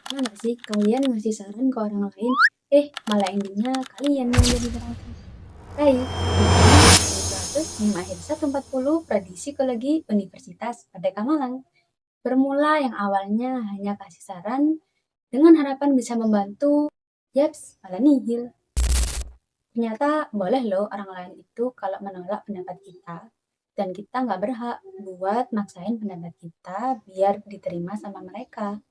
Pernah nggak sih kalian ngasih saran ke orang lain, malah endingnya kalian yang jadi berhasil? Hai, ini Ibrahim di Mahir 140 Prodi Psikologi Universitas Merdeka Malang. Bermula yang awalnya hanya kasih saran dengan harapan bisa membantu, yaps, malah nihil. Ternyata boleh loh orang lain itu kalau menolak pendapat kita, dan kita nggak berhak buat maksain pendapat kita biar diterima sama mereka.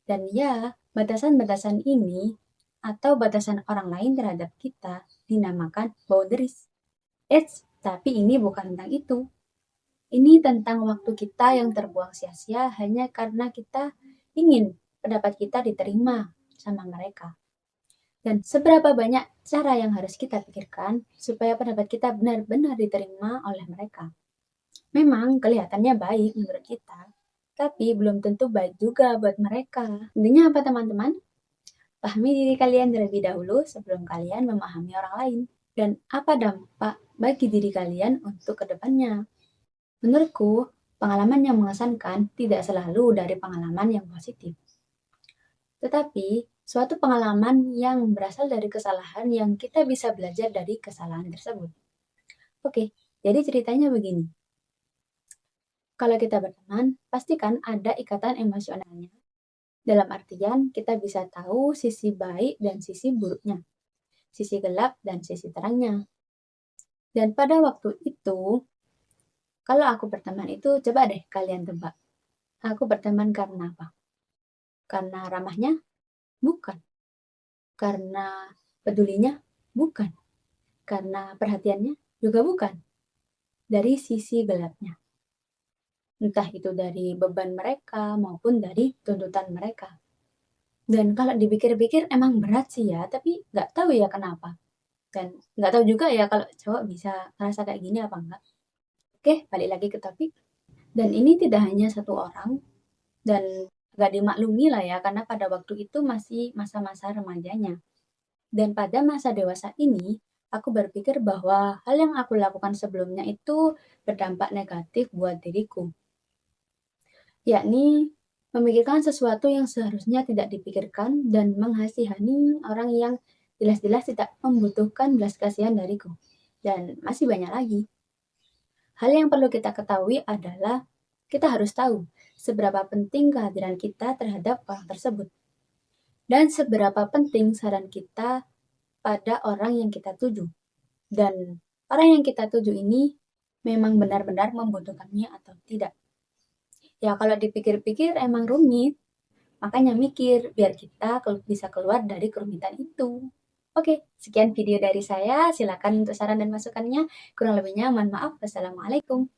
Dan ya, batasan-batasan ini atau batasan orang lain terhadap kita dinamakan boundaries. Tapi ini bukan tentang itu. Ini tentang waktu kita yang terbuang sia-sia hanya karena kita ingin pendapat kita diterima sama mereka. Dan seberapa banyak cara yang harus kita pikirkan supaya pendapat kita benar-benar diterima oleh mereka. Memang kelihatannya baik menurut kita, tapi belum tentu baik juga buat mereka. Intinya apa teman-teman? Pahami diri kalian terlebih dahulu sebelum kalian memahami orang lain. Dan apa dampak bagi diri kalian untuk kedepannya? Menurutku, pengalaman yang mengesankan tidak selalu dari pengalaman yang positif. Tetapi, suatu pengalaman yang berasal dari kesalahan yang kita bisa belajar dari kesalahan tersebut. Oke, jadi ceritanya begini. Kalau kita berteman, pastikan ada ikatan emosionalnya. Dalam artian, kita bisa tahu sisi baik dan sisi buruknya, sisi gelap dan sisi terangnya. Dan pada waktu itu, kalau aku berteman itu, coba deh kalian tebak. Aku berteman karena apa? Karena ramahnya? Bukan. Karena pedulinya? Bukan. Karena perhatiannya? Juga bukan. Dari sisi gelapnya. Entah itu dari beban mereka maupun dari tuntutan mereka. Dan kalau dipikir-pikir emang berat sih ya, tapi nggak tahu ya kenapa. Dan nggak tahu juga ya kalau cowok bisa ngerasa kayak gini apa enggak. Oke, balik lagi ke topik. Dan ini tidak hanya satu orang, dan nggak dimaklumi lah ya, karena pada waktu itu masih masa-masa remajanya. Dan pada masa dewasa ini, aku berpikir bahwa hal yang aku lakukan sebelumnya itu berdampak negatif buat diriku. Yakni memikirkan sesuatu yang seharusnya tidak dipikirkan dan menghasihani orang yang jelas-jelas tidak membutuhkan belas kasihan dariku. Dan masih banyak lagi. Hal yang perlu kita ketahui adalah kita harus tahu seberapa penting kehadiran kita terhadap orang tersebut dan seberapa penting saran kita pada orang yang kita tuju. Dan orang yang kita tuju ini memang benar-benar membutuhkannya atau tidak. Ya kalau dipikir-pikir emang rumit, makanya mikir biar kita bisa keluar dari kerumitan itu. Oke, sekian video dari saya. Silakan untuk saran dan masukannya. Kurang lebihnya mohon maaf. Wassalamualaikum.